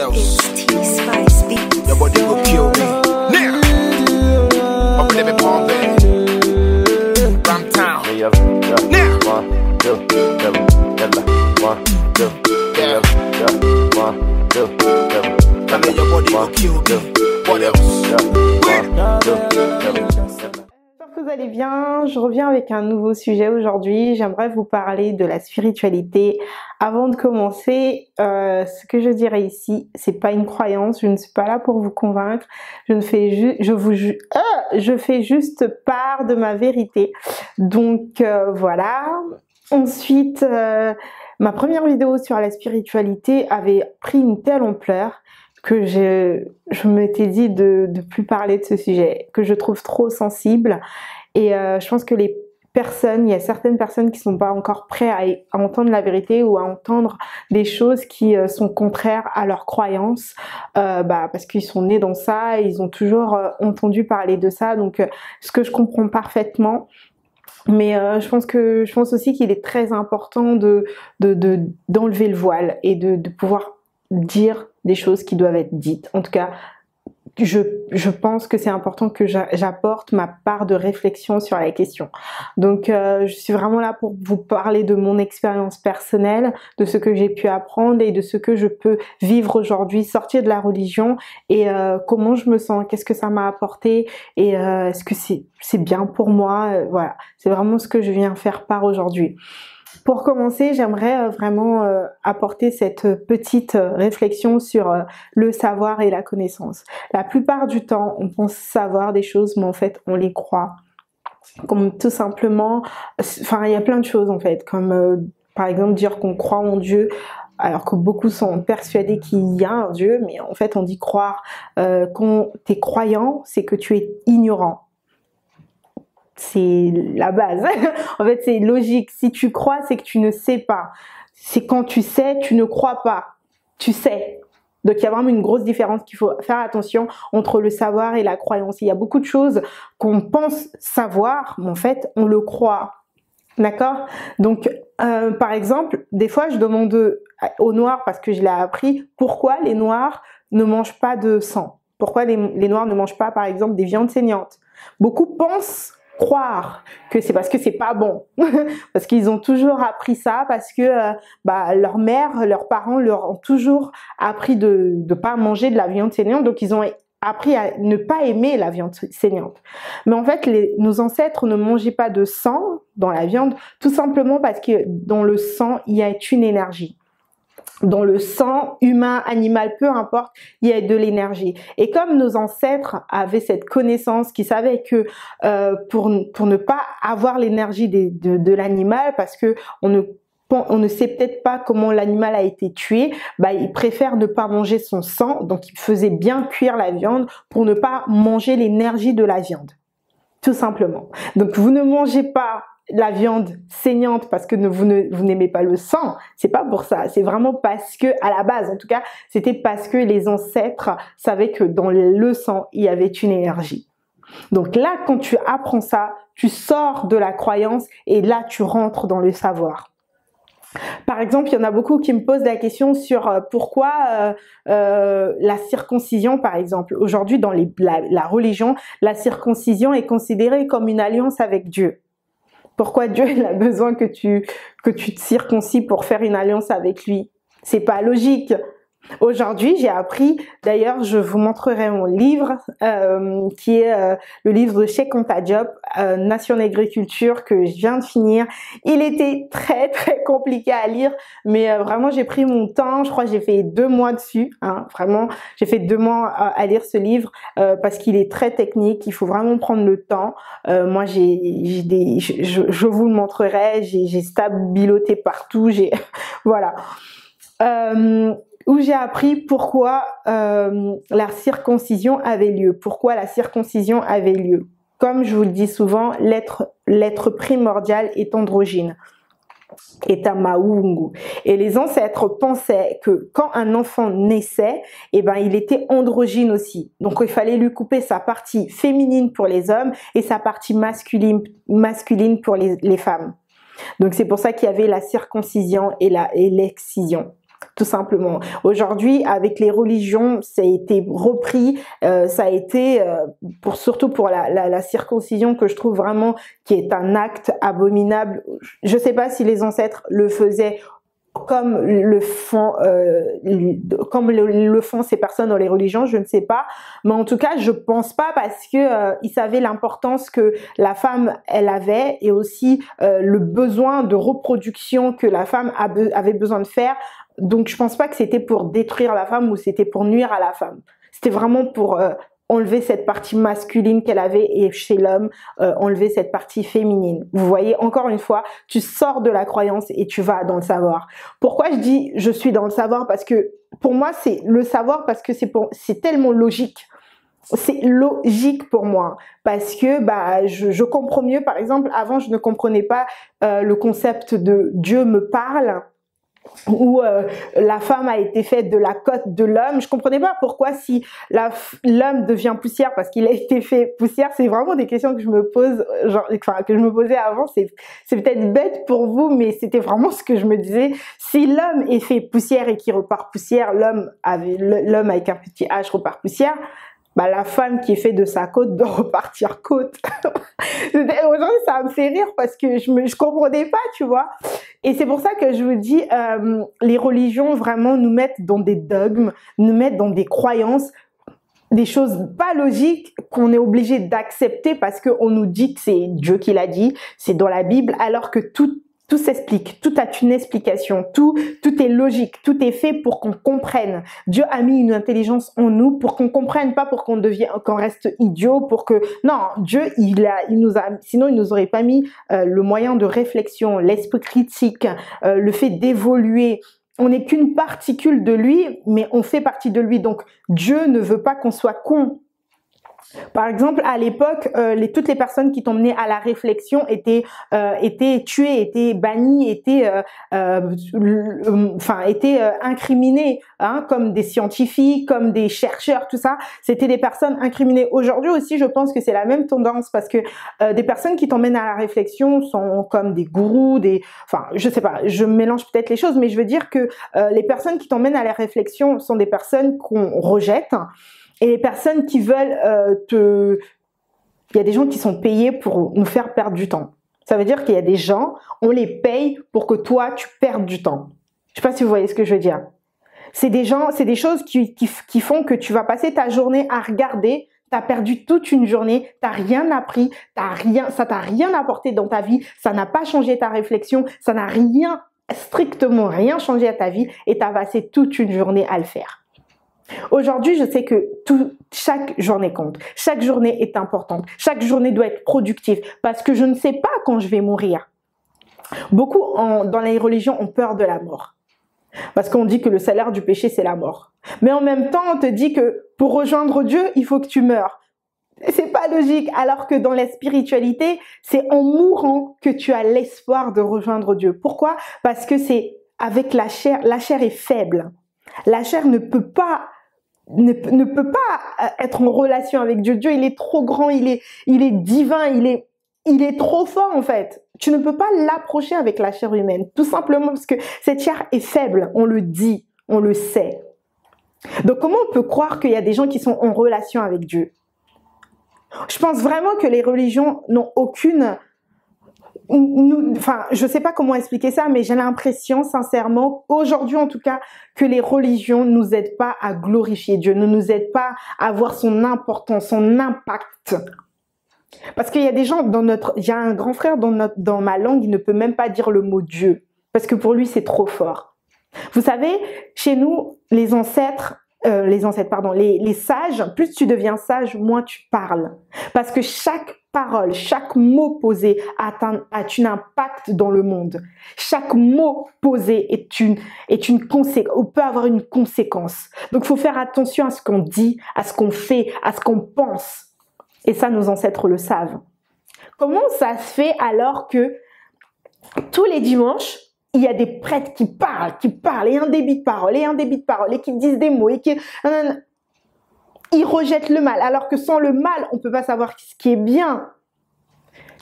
else? It's T-Spice Beats. Your body go kill me. Now, I'm living Bombay, Ramtown. Now, and then your body go kill me. What else? J'espère que vous allez bien. Je reviens avec un nouveau sujet aujourd'hui. J'aimerais vous parler de la spiritualité. Avant de commencer, ce que je dirais ici, c'est pas une croyance. Je ne suis pas là pour vous convaincre. Je fais juste part de ma vérité. Donc voilà. Ensuite, ma première vidéo sur la spiritualité avait pris une telle ampleur que je m'étais dit de plus parler de ce sujet, que je trouve trop sensible. Et je pense que il y a certaines personnes qui sont pas encore prêtes à entendre la vérité ou à entendre des choses qui sont contraires à leurs croyances, parce qu'ils sont nés dans ça, et ils ont toujours entendu parler de ça. Donc, ce que je comprends parfaitement. Mais je pense aussi qu'il est très important d'enlever le voile et de pouvoir dire des choses qui doivent être dites. En tout cas, je pense que c'est important que j'apporte ma part de réflexion sur la question. Donc, je suis vraiment là pour vous parler de mon expérience personnelle, de ce que j'ai pu apprendre et de ce que je peux vivre aujourd'hui, sortir de la religion et comment je me sens, qu'est-ce que ça m'a apporté et est-ce que c'est bien pour moi. Voilà, c'est vraiment ce que je viens faire part aujourd'hui. Pour commencer, j'aimerais vraiment apporter cette petite réflexion sur le savoir et la connaissance. La plupart du temps, on pense savoir des choses, mais en fait, on les croit. Comme tout simplement, enfin, il y a plein de choses en fait, comme par exemple dire qu'on croit en Dieu, alors que beaucoup sont persuadés qu'il y a un Dieu, mais en fait, on dit croire. Quand tu es croyant, c'est que tu es ignorant. C'est la base. En fait, c'est logique. Si tu crois, c'est que tu ne sais pas. C'est quand tu sais, tu ne crois pas. Tu sais. Donc, il y a vraiment une grosse différence qu'il faut faire attention entre le savoir et la croyance. Il y a beaucoup de choses qu'on pense savoir, mais en fait, on le croit. D'accord? Donc, par exemple, des fois, je demande aux Noirs, parce que je l'ai appris, pourquoi les Noirs ne mangent pas de sang? Pourquoi les Noirs ne mangent pas, par exemple, des viandes saignantes? Beaucoup pensent croire que c'est parce que c'est pas bon, parce qu'ils ont toujours appris ça, parce que leur mère, leurs parents leur ont toujours appris de pas manger de la viande saignante, donc ils ont appris à ne pas aimer la viande saignante. Mais en fait, nos ancêtres ne mangeaient pas de sang dans la viande, tout simplement parce que dans le sang, il y a une énergie. Dans le sang, humain, animal, peu importe, il y a de l'énergie. Et comme nos ancêtres avaient cette connaissance, qui savaient que pour ne pas avoir l'énergie de l'animal, parce que on ne sait peut-être pas comment l'animal a été tué, ils préfèrent ne pas manger son sang, donc ils faisaient bien cuire la viande pour ne pas manger l'énergie de la viande. Tout simplement. Donc vous ne mangez pas la viande saignante parce que vous n'aimez pas le sang, c'est pas pour ça, c'est vraiment parce que, à la base en tout cas, c'était parce que les ancêtres savaient que dans le sang, il y avait une énergie. Donc là, quand tu apprends ça, tu sors de la croyance et là, tu rentres dans le savoir. Par exemple, il y en a beaucoup qui me posent la question sur pourquoi la circoncision, par exemple. Aujourd'hui, dans la religion, la circoncision est considérée comme une alliance avec Dieu. Pourquoi Dieu il a besoin que tu te circoncis pour faire une alliance avec lui? C'est pas logique. Aujourd'hui, j'ai appris, d'ailleurs, je vous montrerai mon livre, qui est le livre de Cheikh Anta Diop, Nation d'agriculture, que je viens de finir. Il était très, très compliqué à lire, mais vraiment, j'ai pris mon temps. Je crois que j'ai fait 2 mois dessus. Hein, vraiment, j'ai fait 2 mois à lire ce livre parce qu'il est très technique. Il faut vraiment prendre le temps. Moi, je vous le montrerai. J'ai stabiloté partout. Voilà. Où j'ai appris pourquoi la circoncision avait lieu. Pourquoi la circoncision avait lieu. Comme je vous le dis souvent, l'être primordial est androgyne, est un maungu. Et les ancêtres pensaient que quand un enfant naissait, il était androgyne aussi. Donc il fallait lui couper sa partie féminine pour les hommes et sa partie masculine pour les femmes. Donc c'est pour ça qu'il y avait la circoncision et l'excision. tout simplement. Aujourd'hui, avec les religions, ça a été repris, ça a été, surtout pour la circoncision, que je trouve vraiment qui est un acte abominable. Je sais pas si les ancêtres le faisaient comme le font ces personnes dans les religions, je ne sais pas, mais en tout cas je pense pas, parce que ils savaient l'importance que la femme elle avait, et aussi le besoin de reproduction que la femme avait besoin de faire. Donc je pense pas que c'était pour détruire la femme ou c'était pour nuire à la femme. C'était vraiment pour enlever cette partie masculine qu'elle avait, et chez l'homme, enlever cette partie féminine. Vous voyez, encore une fois, tu sors de la croyance et tu vas dans le savoir. Pourquoi je dis je suis dans le savoir? Parce que pour moi, c'est le savoir, parce que c'est tellement logique. C'est logique pour moi, parce que je comprends mieux. Par exemple, avant, je ne comprenais pas le concept de Dieu me parle, où la femme a été faite de la côte de l'homme. Je comprenais pas pourquoi, si l'homme devient poussière parce qu'il a été fait poussière. C'est vraiment des questions que je me pose, que je me posais avant. C'est peut-être bête pour vous, mais c'était vraiment ce que je me disais. Si l'homme est fait poussière et qu'il repart poussière, l'homme avec un petit H repart poussière. La femme qui est faite de sa côte doit repartir côte. Aujourd'hui, ça me fait rire parce que je comprenais pas, tu vois. Et c'est pour ça que je vous dis, les religions vraiment nous mettent dans des dogmes, nous mettent dans des croyances, des choses pas logiques qu'on est obligé d'accepter parce qu'on nous dit que c'est Dieu qui l'a dit, c'est dans la Bible, alors que tout s'explique, tout a une explication, tout est logique, tout est fait pour qu'on comprenne. Dieu a mis une intelligence en nous pour qu'on comprenne, pas pour qu'on reste idiot, non, Dieu, sinon il nous aurait pas mis le moyen de réflexion, l'esprit critique, le fait d'évoluer. On n'est qu'une particule de lui, mais on fait partie de lui. Donc Dieu ne veut pas qu'on soit con. Par exemple, à l'époque, toutes les personnes qui t'ont mené à la réflexion étaient tuées, étaient bannies, étaient incriminées, hein, comme des scientifiques, comme des chercheurs, tout ça. C'était des personnes incriminées. Aujourd'hui aussi, je pense que c'est la même tendance, parce que des personnes qui t'emmènent à la réflexion sont comme des gourous, je sais pas, je mélange peut-être les choses, mais je veux dire que les personnes qui t'emmènent à la réflexion sont des personnes qu'on rejette. Et les personnes qui veulent il y a des gens qui sont payés pour nous faire perdre du temps. Ça veut dire qu'il y a des gens, on les paye pour que toi, tu perdes du temps. Je sais pas si vous voyez ce que je veux dire. C'est des choses qui font que tu vas passer ta journée à regarder, t'as perdu toute une journée, t'as rien appris, ça t'a rien apporté dans ta vie, ça n'a pas changé ta réflexion, ça n'a strictement rien changé à ta vie, et t'as passé toute une journée à le faire. Aujourd'hui, je sais que chaque journée compte. Chaque journée est importante. Chaque journée doit être productive, parce que je ne sais pas quand je vais mourir. Beaucoup dans les religions ont peur de la mort, parce qu'on dit que le salaire du péché, c'est la mort. Mais en même temps, on te dit que pour rejoindre Dieu, il faut que tu meurs. C'est pas logique, alors que dans la spiritualité, c'est en mourant que tu as l'espoir de rejoindre Dieu. Pourquoi? Parce que c'est avec la chair est faible. La chair ne peut pas être en relation avec Dieu. Dieu, il est trop grand, il est divin, il est trop fort en fait. Tu ne peux pas l'approcher avec la chair humaine, tout simplement parce que cette chair est faible, on le dit, on le sait. Donc comment on peut croire qu'il y a des gens qui sont en relation avec Dieu? Je pense vraiment que les religions n'ont aucune... je sais pas comment expliquer ça, mais j'ai l'impression, sincèrement, aujourd'hui en tout cas, que les religions ne nous aident pas à glorifier Dieu, ne nous aident pas à voir son importance, son impact. Parce qu'il y a des gens il y a un grand frère dans ma langue, il ne peut même pas dire le mot Dieu, parce que pour lui c'est trop fort. Vous savez, chez nous, les sages, plus tu deviens sage, moins tu parles. Parce que chaque parole, chaque mot posé a un impact dans le monde. Chaque mot posé est une conséquence, ou peut avoir une conséquence. Donc, il faut faire attention à ce qu'on dit, à ce qu'on fait, à ce qu'on pense. Et ça, nos ancêtres le savent. Comment ça se fait alors que tous les dimanches, il y a des prêtres qui parlent, et un débit de parole, et qui disent des mots, et qui... Ils rejettent le mal, alors que sans le mal, on ne peut pas savoir ce qui est bien.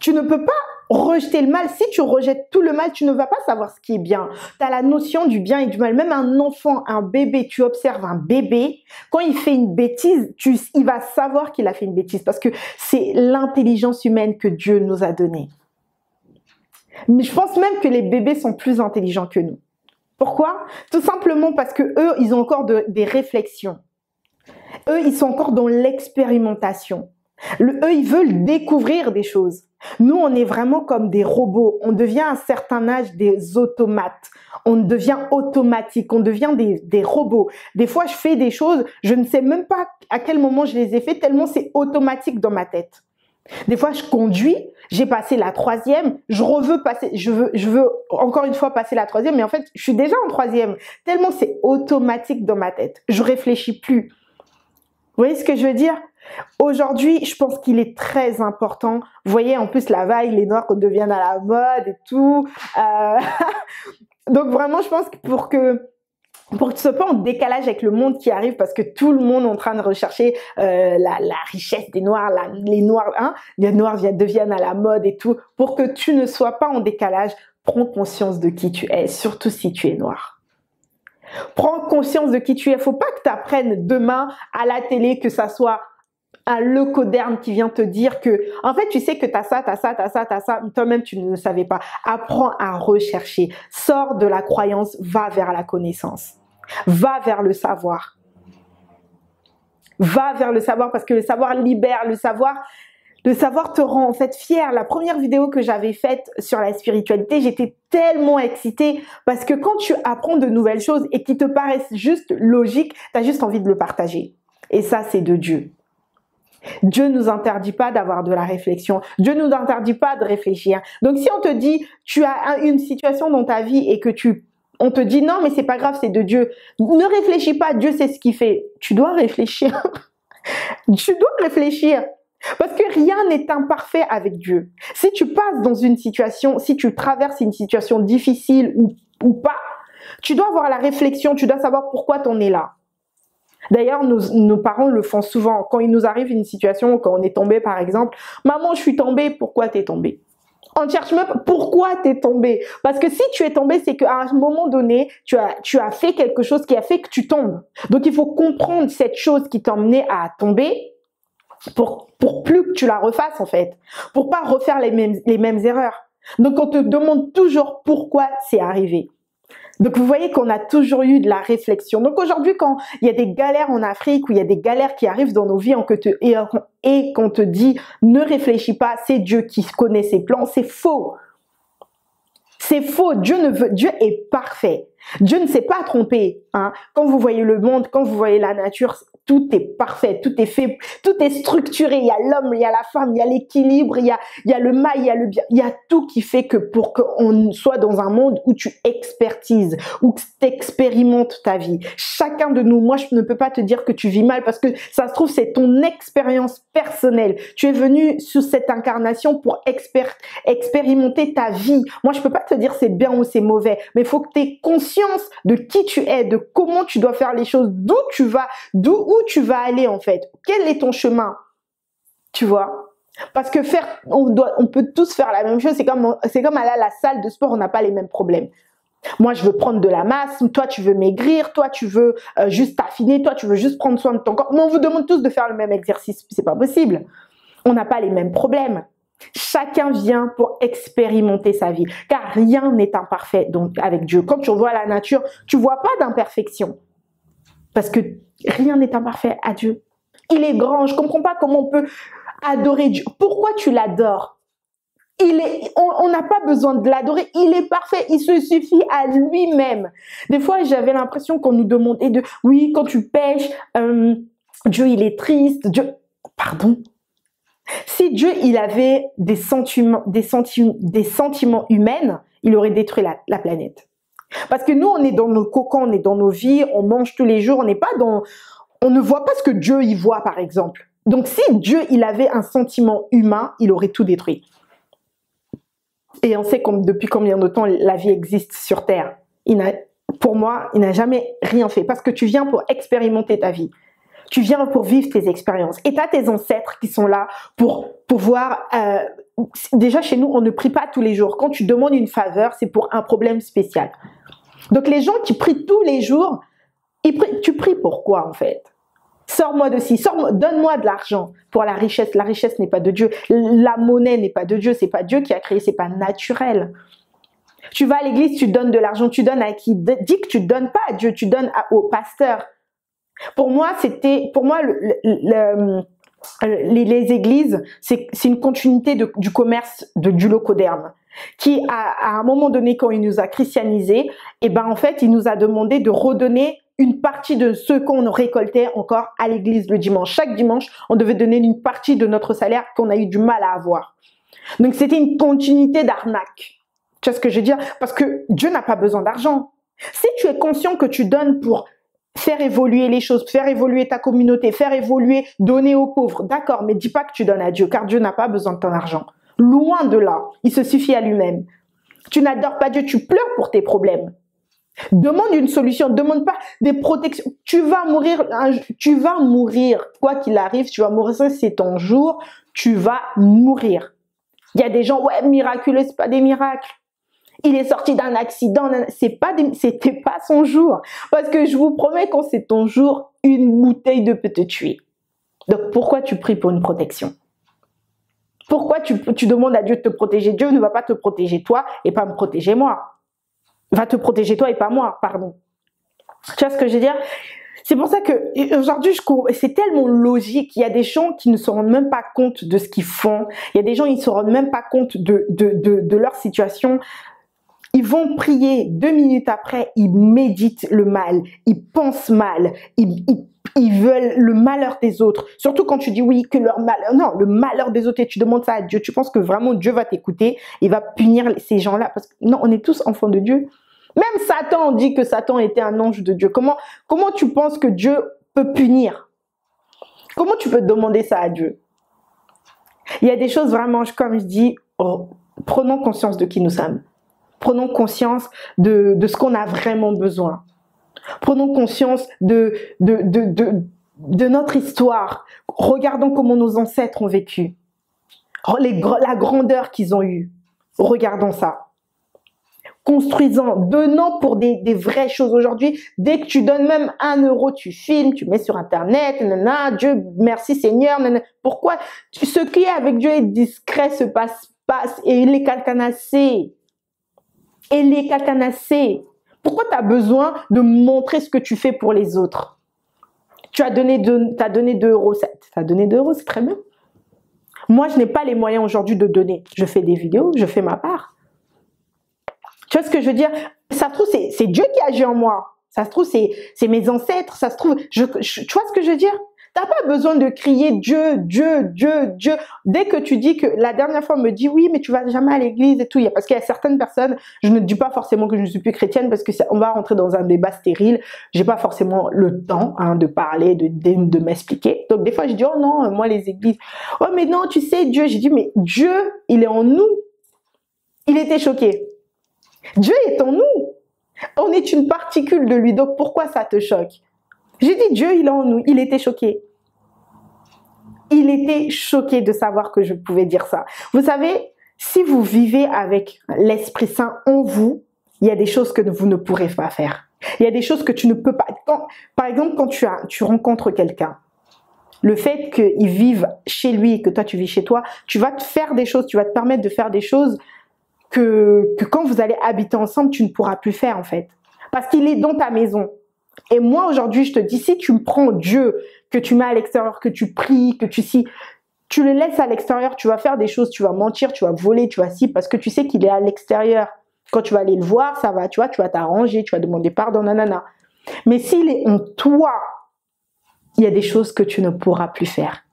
Tu ne peux pas rejeter le mal. Si tu rejettes tout le mal, tu ne vas pas savoir ce qui est bien. Tu as la notion du bien et du mal. Même un enfant, un bébé, tu observes un bébé, quand il fait une bêtise, il va savoir qu'il a fait une bêtise parce que c'est l'intelligence humaine que Dieu nous a donnée. Mais je pense même que les bébés sont plus intelligents que nous. Pourquoi? Tout simplement parce que eux, ils ont encore des réflexions. Eux, ils sont encore dans l'expérimentation. Eux, ils veulent découvrir des choses. Nous, on est vraiment comme des robots. On devient à un certain âge des automates. On devient automatique. On devient des robots. Des fois, je fais des choses, je ne sais même pas à quel moment je les ai fait, tellement c'est automatique dans ma tête. Des fois, je conduis, j'ai passé la 3e, je veux encore une fois passer la 3e, mais en fait, je suis déjà en 3e. Tellement c'est automatique dans ma tête. Je réfléchis plus. Vous voyez ce que je veux dire? Aujourd'hui, je pense qu'il est très important. Vous voyez, en plus, la vague, les noirs deviennent à la mode et tout. Donc vraiment, je pense que pour que ce soit en décalage avec le monde qui arrive, parce que tout le monde est en train de rechercher la richesse des noirs, les noirs deviennent à la mode et tout, pour que tu ne sois pas en décalage, prends conscience de qui tu es, surtout si tu es noir. Prends conscience de qui tu es. Il faut pas que tu apprennes demain à la télé, que ça soit un leucoderne qui vient te dire que, en fait, tu sais que t'as ça, toi-même tu ne le savais pas. Apprends à rechercher. Sors de la croyance, va vers la connaissance. Va vers le savoir. Va vers le savoir parce que le savoir libère, le savoir te rend en fait fier. La première vidéo que j'avais faite sur la spiritualité, j'étais tellement excitée parce que quand tu apprends de nouvelles choses et qui te paraissent juste logiques, tu as juste envie de le partager. Et ça, c'est de Dieu. Dieu nous interdit pas d'avoir de la réflexion. Dieu nous interdit pas de réfléchir. Donc si on te dit, tu as une situation dans ta vie et que on te dit non, mais c'est pas grave, c'est de Dieu. Ne réfléchis pas, Dieu sait ce qu'il fait. Tu dois réfléchir. Tu dois réfléchir. Parce que rien n'est imparfait avec Dieu. Si tu passes dans une situation, si tu traverses une situation difficile ou pas, tu dois avoir la réflexion, tu dois savoir pourquoi tu en es là. D'ailleurs, nos parents le font souvent. Quand il nous arrive une situation, quand on est tombé par exemple, « Maman, je suis tombée, pourquoi t'es tombée ?» On cherche même pourquoi t'es tombée. Parce que si tu es tombée, c'est qu'à un moment donné, tu as fait quelque chose qui a fait que tu tombes. Donc, il faut comprendre cette chose qui t'a emmené à tomber pour plus que tu la refasses en fait. Pour pas refaire les mêmes erreurs. Donc, on te demande toujours pourquoi c'est arrivé. Donc, vous voyez qu'on a toujours eu de la réflexion. Donc, aujourd'hui, quand il y a des galères en Afrique ou il y a des galères qui arrivent dans nos vies et qu'on te dit « ne réfléchis pas, c'est Dieu qui connaît ses plans », c'est faux. C'est faux. Dieu est parfait. Dieu ne s'est pas trompé. Hein. Quand vous voyez le monde, quand vous voyez la nature, tout est parfait, tout est fait, tout est structuré. Il y a l'homme, il y a la femme, il y a l'équilibre, il y a le mal, il y a le bien. Il y a tout qui fait que pour qu'on soit dans un monde où tu expertises, où tu expérimentes ta vie. Chacun de nous, moi je ne peux pas te dire que tu vis mal parce que ça se trouve c'est ton expérience personnelle. Tu es venu sur cette incarnation pour expérimenter ta vie. Moi je peux pas te dire c'est bien ou c'est mauvais, mais il faut que tu aies conscience de qui tu es, de comment tu dois faire les choses, d'où où tu vas aller en fait. Quel est ton chemin? Tu vois? Parce que on peut tous faire la même chose. C'est comme aller à la salle de sport, on n'a pas les mêmes problèmes. Moi, je veux prendre de la masse, toi, tu veux maigrir, toi, tu veux juste t'affiner, toi, tu veux juste prendre soin de ton corps. Mais on vous demande tous de faire le même exercice. C'est pas possible. On n'a pas les mêmes problèmes. Chacun vient pour expérimenter sa vie, car rien n'est imparfait donc avec Dieu. Quand tu vois la nature, tu vois pas d'imperfection, parce que rien n'est imparfait à Dieu. Il est grand. Je comprends pas comment on peut adorer Dieu. Pourquoi tu l'adores? On n'a pas besoin de l'adorer. Il est parfait. Il se suffit à lui-même. Des fois, j'avais l'impression qu'on nous demandait oui, quand tu pêches, Dieu, il est triste. Dieu, pardon. Si Dieu, il avait des sentiments humains, il aurait détruit la planète. Parce que nous, on est dans nos cocons, on est dans nos vies, on mange tous les jours, on ne voit pas ce que Dieu y voit, par exemple. Donc, si Dieu, il avait un sentiment humain, il aurait tout détruit. Et on sait depuis combien de temps la vie existe sur Terre. Pour moi, il n'a jamais rien fait. Parce que tu viens pour expérimenter ta vie. Tu viens pour vivre tes expériences. Et tu as tes ancêtres qui sont là pour pouvoir déjà chez nous, on ne prie pas tous les jours. Quand tu demandes une faveur, c'est pour un problème spécial. Donc les gens qui prient tous les jours, tu pries pourquoi en fait? Sors-moi de ci, donne-moi de l'argent pour la richesse. La richesse n'est pas de Dieu. La monnaie n'est pas de Dieu. C'est pas Dieu qui a créé, c'est pas naturel. Tu vas à l'église, tu donnes de l'argent, tu donnes à qui? Dis que tu donnes pas à Dieu, tu donnes au pasteur. Pour moi, les églises, c'est une continuité du commerce du locoderme, qui à un moment donné, quand il nous a christianisés, et ben en fait, il nous a demandé de redonner une partie de ce qu'on récoltait encore à l'église le dimanche. Chaque dimanche, on devait donner une partie de notre salaire qu'on a eu du mal à avoir. Donc c'était une continuité d'arnaque. Tu vois ce que je veux dire? Parce que Dieu n'a pas besoin d'argent. Si tu es conscient que tu donnes pour faire évoluer les choses, faire évoluer ta communauté, faire évoluer, donner aux pauvres, d'accord, mais dis pas que tu donnes à Dieu, car Dieu n'a pas besoin de ton argent. Loin de là, il se suffit à lui-même. Tu n'adores pas Dieu, tu pleures pour tes problèmes. Demande une solution, demande pas des protections. Tu vas mourir, quoi qu'il arrive, tu vas mourir, ça c'est ton jour, tu vas mourir. Il y a des gens, ouais, miraculeux, c'est pas des miracles. Il est sorti d'un accident, c'était pas son jour. Parce que je vous promets, quand c'est ton jour, une bouteille de peut te tuer. Donc pourquoi tu pries pour une protection? Pourquoi tu demandes à Dieu de te protéger? Dieu ne va pas te protéger toi et pas me protéger moi. Il va te protéger toi et pas moi, pardon. Tu vois ce que je veux dire? C'est pour ça que aujourd'hui, c'est tellement logique. Il y a des gens qui ne se rendent même pas compte de ce qu'ils font. Il y a des gens qui ne se rendent même pas compte de leur situation. Ils vont prier 2 minutes après, ils méditent le mal, ils pensent mal, ils veulent le malheur des autres. Surtout quand tu dis oui, que leur malheur, non, le malheur des autres, et tu demandes ça à Dieu. Tu penses que vraiment Dieu va t'écouter, il va punir ces gens-là. Parce que non, on est tous enfants de Dieu. Même Satan, on dit que Satan était un ange de Dieu. Comment tu penses que Dieu peut punir? Comment tu peux demander ça à Dieu? Il y a des choses vraiment, comme je dis, prenons conscience de qui nous sommes. Prenons conscience de ce qu'on a vraiment besoin. Prenons conscience de notre histoire. Regardons comment nos ancêtres ont vécu. La grandeur qu'ils ont eue. Regardons ça. Construisant, donnant pour des vraies choses. Aujourd'hui, dès que tu donnes même 1 euro, tu filmes, tu mets sur Internet, nanana, Dieu, merci Seigneur, nanana. Pourquoi? Ce qui est avec Dieu est discret, se passe, et il est calcanassé. Pourquoi tu as besoin de montrer ce que tu fais pour les autres? Tu as donné 2 euros. Tu as donné 2 euros, c'est très bien. Moi, je n'ai pas les moyens aujourd'hui de donner. Je fais des vidéos, je fais ma part. Tu vois ce que je veux dire? Ça se trouve, c'est Dieu qui agit en moi. Ça se trouve, c'est mes ancêtres. Ça se trouve, tu vois ce que je veux dire? Tu n'as pas besoin de crier Dieu, Dieu, Dieu, Dieu. Dès que tu dis que la dernière fois, on me dit oui, mais tu vas jamais à l'église et tout. Parce qu'il y a certaines personnes, je ne dis pas forcément que je ne suis plus chrétienne parce que on va rentrer dans un débat stérile. J'ai pas forcément le temps de parler, de m'expliquer. Donc des fois, je dis oh non, moi les églises. Oh mais non, tu sais Dieu. J'ai dit mais Dieu, il est en nous. Il était choqué. Dieu est en nous. On est une particule de lui. Donc pourquoi ça te choque? J'ai dit Dieu, il est en nous. Il était choqué. Il était choqué de savoir que je pouvais dire ça. Vous savez, si vous vivez avec l'Esprit Saint en vous, il y a des choses que vous ne pourrez pas faire. Il y a des choses que tu ne peux pas. Par exemple, quand tu rencontres quelqu'un, le fait qu'il vive chez lui et que toi tu vis chez toi, tu vas te faire des choses, tu vas te permettre de faire des choses que quand vous allez habiter ensemble, tu ne pourras plus faire en fait. Parce qu'il est dans ta maison. Et moi aujourd'hui, je te dis, si tu me prends Dieu, que tu mets à l'extérieur, que tu pries, tu le laisses à l'extérieur, tu vas faire des choses, tu vas mentir, tu vas voler, tu vas parce que tu sais qu'il est à l'extérieur. Quand tu vas aller le voir, ça va, tu vas t'arranger, tu vas demander pardon, nanana. Mais s'il est en toi, il y a des choses que tu ne pourras plus faire.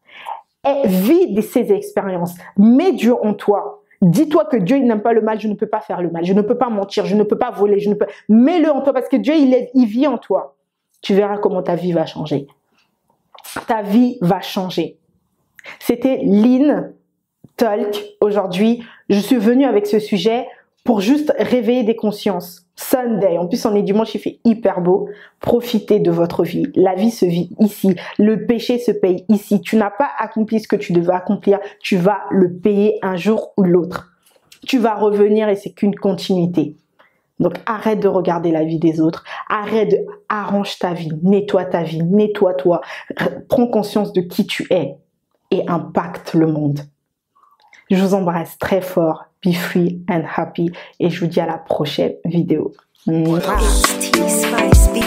Et vis ces expériences. Mets Dieu en toi. Dis-toi que Dieu, il n'aime pas le mal, je ne peux pas faire le mal, je ne peux pas mentir, je ne peux pas voler, mets-le en toi parce que Dieu, il vit en toi. Tu verras comment ta vie va changer. Ta vie va changer. C'était Lynn Talk aujourd'hui. Je suis venue avec ce sujet pour juste réveiller des consciences. Sunday, en plus on est dimanche, il fait hyper beau. Profitez de votre vie. La vie se vit ici. Le péché se paye ici. Tu n'as pas accompli ce que tu devais accomplir. Tu vas le payer un jour ou l'autre. Tu vas revenir et c'est qu'une continuité. Donc arrête de regarder la vie des autres. Arrange ta vie. Nettoie-toi. Prends conscience de qui tu es et impacte le monde. Je vous embrasse très fort. Be free and happy. Et je vous dis à la prochaine vidéo. It's T-Spice Beats.